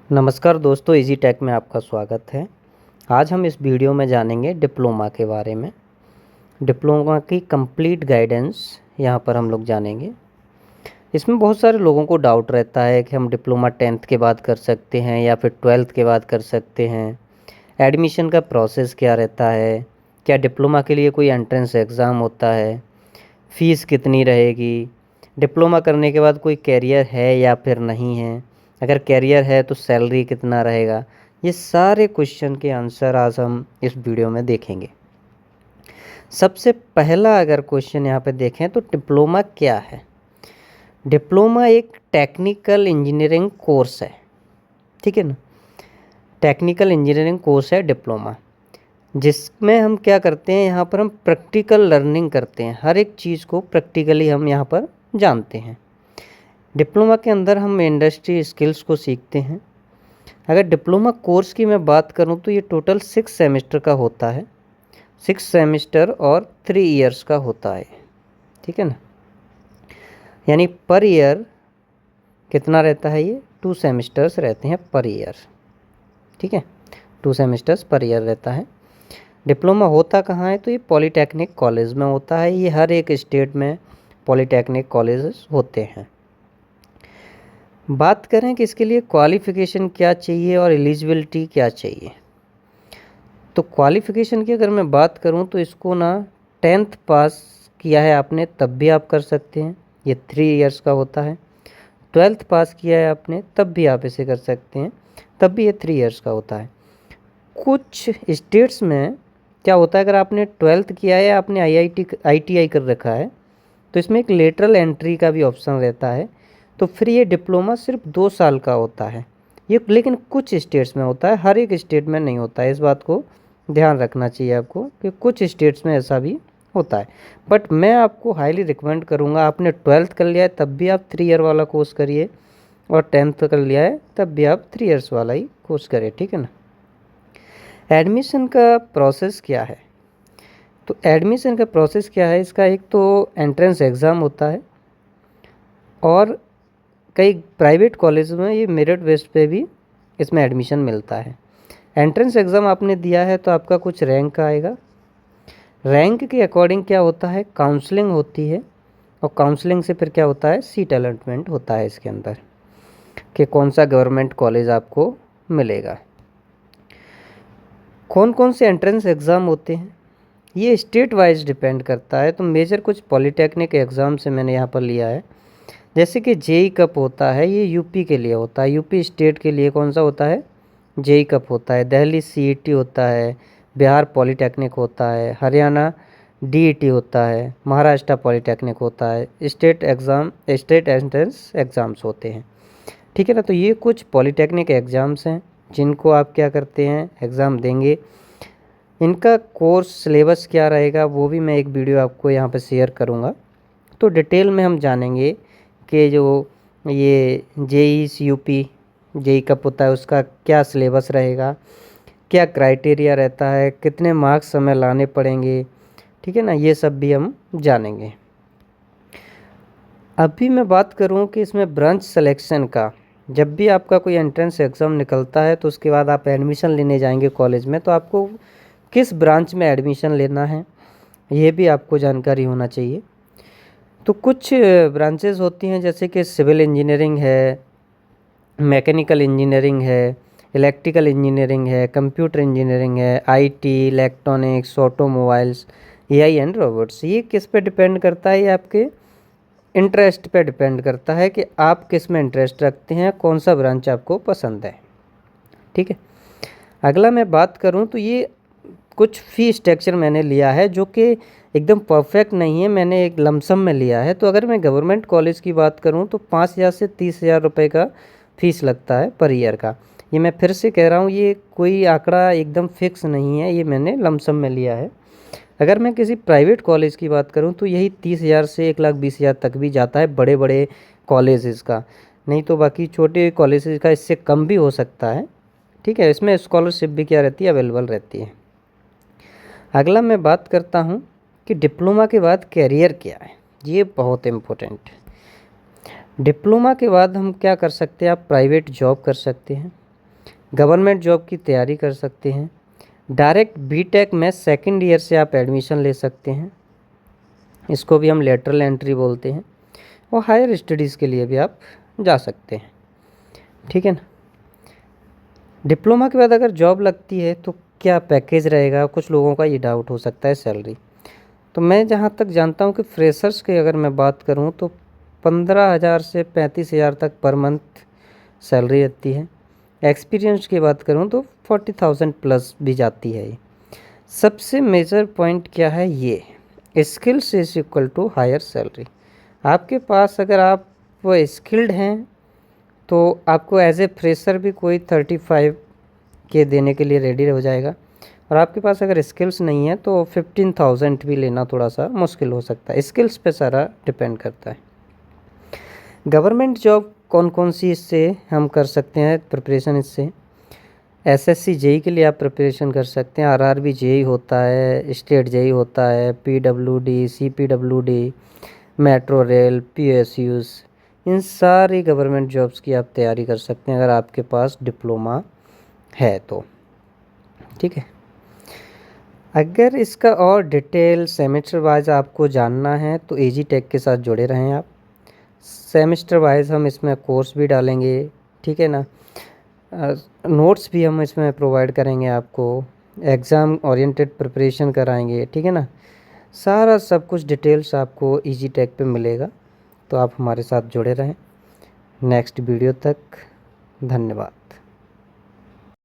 नमस्कार दोस्तों, easy take में आपका स्वागत है। आज हम इस वीडियो में जानेंगे डिप्लोमा के बारे में। डिप्लोमा की कंप्लीट गाइडेंस यहाँ पर हम लोग जानेंगे। इसमें बहुत सारे लोगों को डाउट रहता है कि हम डिप्लोमा 10th के बाद कर सकते हैं या फिर 12th के बाद कर सकते हैं। एडमिशन का प्रोसेस क्या रहता है, क्या डिप्लोमा के लिए कोई एंट्रेंस एग्ज़ाम होता है, फ़ीस कितनी रहेगी, डिप्लोमा करने के बाद कोई कैरियर है या फिर नहीं है, अगर कैरियर है तो सैलरी कितना रहेगा। ये सारे क्वेश्चन के आंसर आज हम इस वीडियो में देखेंगे। सबसे पहला अगर क्वेश्चन यहाँ पे देखें तो डिप्लोमा क्या है। डिप्लोमा एक टेक्निकल इंजीनियरिंग कोर्स है, ठीक है ना। टेक्निकल इंजीनियरिंग कोर्स है डिप्लोमा, जिसमें हम क्या करते हैं, यहाँ पर हम प्रैक्टिकल लर्निंग करते हैं। हर एक चीज़ को प्रैक्टिकली हम यहाँ पर जानते हैं। डिप्लोमा के अंदर हम इंडस्ट्री स्किल्स को सीखते हैं। अगर डिप्लोमा कोर्स की मैं बात करूं तो ये टोटल 6 सेमेस्टर का होता है। 6 सेमेस्टर और 3 इयर्स का होता है, ठीक है ना। यानी पर ईयर कितना रहता है, ये 2 सेमेस्टर्स रहते हैं पर ईयर, ठीक है। 2 सेमेस्टर्स पर ईयर रहता है। डिप्लोमा होता कहाँ है, तो ये पॉलीटेक्निक कॉलेज में होता है। ये हर एक स्टेट में पॉलीटेक्निक कॉलेजेस होते हैं। बात करें कि इसके लिए क्वालिफ़िकेशन क्या चाहिए और एलिजिबिलिटी क्या चाहिए, तो क्वालिफ़िकेशन की अगर मैं बात करूं तो इसको ना 10th पास किया है आपने तब भी आप कर सकते हैं, ये 3 इयर्स का होता है। 12th पास किया है आपने तब भी आप इसे कर सकते हैं, तब भी ये 3 इयर्स का होता है। कुछ स्टेट्स में क्या होता है, अगर आपने 12th किया है, आपने IIT कर रखा है, तो इसमें एक लेटरल एंट्री का भी ऑप्शन रहता है। तो फिर ये डिप्लोमा सिर्फ 2 साल का होता है ये, लेकिन कुछ स्टेट्स में होता है, हर एक स्टेट में नहीं होता है। इस बात को ध्यान रखना चाहिए आपको कि कुछ स्टेट्स में ऐसा भी होता है। बट मैं आपको हाईली रिकमेंड करूँगा, आपने 12th कर लिया है तब भी आप 3 ईयर वाला कोर्स करिए, और 10th कर लिया है तब भी आप 3 इयर्स वाला ही कोर्स करिए, ठीक है ना। एडमिशन का प्रोसेस क्या है, तो एडमिशन का प्रोसेस क्या है, इसका एक तो एंट्रेंस एग्ज़ाम होता है, और कई प्राइवेट कॉलेज में ये मेरिट बेस पे भी इसमें एडमिशन मिलता है। एंट्रेंस एग्ज़ाम आपने दिया है तो आपका कुछ रैंक आएगा। रैंक के अकॉर्डिंग क्या होता है, काउंसलिंग होती है, और काउंसलिंग से फिर क्या होता है, सीट अलॉटमेंट होता है इसके अंदर कि कौन सा गवर्नमेंट कॉलेज आपको मिलेगा। कौन कौन से एंट्रेंस एग्ज़ाम होते हैं ये स्टेट वाइज डिपेंड करता है। तो मेजर कुछ पॉलीटेक्निक एग्ज़ाम से मैंने यहाँ पर लिया है, जैसे कि जेई कप होता है, ये यूपी के लिए होता है। यूपी स्टेट के लिए कौन सा होता है, जेई कप होता है। दिल्ली सीईटी होता है, बिहार पॉलीटेक्निक होता है, हरियाणा डीईटी होता है, महाराष्ट्र पॉलीटेक्निक होता है। स्टेट एंट्रेंस एग्ज़ाम्स होते हैं, ठीक है ना। तो ये कुछ पॉलीटेक्निक एग्ज़ाम्स हैं जिनको आप क्या करते हैं, एग्ज़ाम देंगे। इनका कोर्स सिलेबस क्या रहेगा वो भी मैं एक वीडियो आपको यहाँ पर शेयर करूँगा, तो डिटेल में हम जानेंगे कि जो ये जेई कप होता है उसका क्या सिलेबस रहेगा, क्या क्राइटेरिया रहता है, कितने मार्क्स हमें लाने पड़ेंगे, ठीक है ना। ये सब भी हम जानेंगे। अभी मैं बात करूं कि इसमें ब्रांच सिलेक्शन का, जब भी आपका कोई एंट्रेंस एग्ज़ाम निकलता है तो उसके बाद आप एडमिशन लेने जाएंगे कॉलेज में, तो आपको किस ब्रांच में एडमिशन लेना है ये भी आपको जानकारी होना चाहिए। तो कुछ ब्रांचेस होती हैं, जैसे कि सिविल इंजीनियरिंग है, मैकेनिकल इंजीनियरिंग है, इलेक्ट्रिकल इंजीनियरिंग है, कंप्यूटर इंजीनियरिंग है, IT, electronics, automobiles, AI and robots. ये किस पे डिपेंड करता है, ये आपके इंटरेस्ट पे डिपेंड करता है कि आप किस में इंटरेस्ट रखते हैं, कौन सा ब्रांच आपको पसंद है, ठीक है। अगला मैं बात करूं तो ये कुछ फ़ी स्ट्रक्चर मैंने लिया है जो कि एकदम परफेक्ट नहीं है, मैंने एक लमसम में लिया है। तो अगर मैं गवर्नमेंट कॉलेज की बात करूं तो 5,000 से 30,000 रुपये का फ़ीस लगता है पर ईयर का। ये मैं फिर से कह रहा हूं, ये कोई आंकड़ा एकदम फिक्स नहीं है, ये मैंने लमसम में लिया है। अगर मैं किसी प्राइवेट कॉलेज की बात करूं तो यही 30,000 से 1,20,000 तक भी जाता है, बड़े बड़े कॉलेजेस का। नहीं तो बाकी छोटे कॉलेजेस का इससे कम भी हो सकता है, ठीक है। इसमें स्कॉलरशिप भी क्या रहती है, अवेलेबल रहती है। अगला मैं बात करता हूं कि डिप्लोमा के बाद कैरियर क्या है, ये बहुत इम्पोर्टेंट है। डिप्लोमा के बाद हम क्या कर सकते हैं, आप प्राइवेट जॉब कर सकते हैं, गवर्नमेंट जॉब की तैयारी कर सकते हैं। डायरेक्ट बीटेक में सेकंड ईयर से आप एडमिशन ले सकते हैं, इसको भी हम लेटरल एंट्री बोलते हैं। और हायर स्टडीज़ के लिए भी आप जा सकते हैं, ठीक है ना। डिप्लोमा के बाद अगर जॉब लगती है तो क्या पैकेज रहेगा, कुछ लोगों का ये डाउट हो सकता है सैलरी। तो मैं जहाँ तक जानता हूँ कि फ्रेशर्स की अगर मैं बात करूँ तो 15,000 से 35,000 तक पर मंथ सैलरी रहती है। एक्सपीरियंस की बात करूँ तो 40,000 प्लस भी जाती है। ये सबसे मेजर पॉइंट क्या है, ये skills is equal to higher salary. आपके पास अगर आप स्किल्ड हैं तो आपको एज ए फ्रेशर भी कोई 35 के देने के लिए रेडी हो जाएगा, और आपके पास अगर स्किल्स नहीं है तो 15,000 भी लेना थोड़ा सा मुश्किल हो सकता है। स्किल्स पे सारा डिपेंड करता है। गवर्नमेंट जॉब कौन कौन सी इससे हम कर सकते हैं प्रिपरेशन, इससे एसएससी जेई के लिए आप प्रिपरेशन कर सकते हैं, आरआरबी जेई होता है, स्टेट जेई होता है, PWD, CPWD, metro rail, PSUs, इन सारी गवर्नमेंट जॉब्स की आप तैयारी कर सकते हैं अगर आपके पास डिप्लोमा है तो, ठीक है। अगर इसका और डिटेल सेमेस्टर वाइज आपको जानना है तो एजी टेक के साथ जुड़े रहें आप। सेमेस्टर वाइज हम इसमें कोर्स भी डालेंगे, ठीक है ना। नोट्स भी हम इसमें प्रोवाइड करेंगे आपको, एग्ज़ाम ओरिएंटेड प्रिपरेशन कराएंगे, ठीक है ना। सारा सब कुछ डिटेल्स आपको इजी टेक पे मिलेगा, तो आप हमारे साथ जुड़े रहें। नेक्स्ट वीडियो तक धन्यवाद।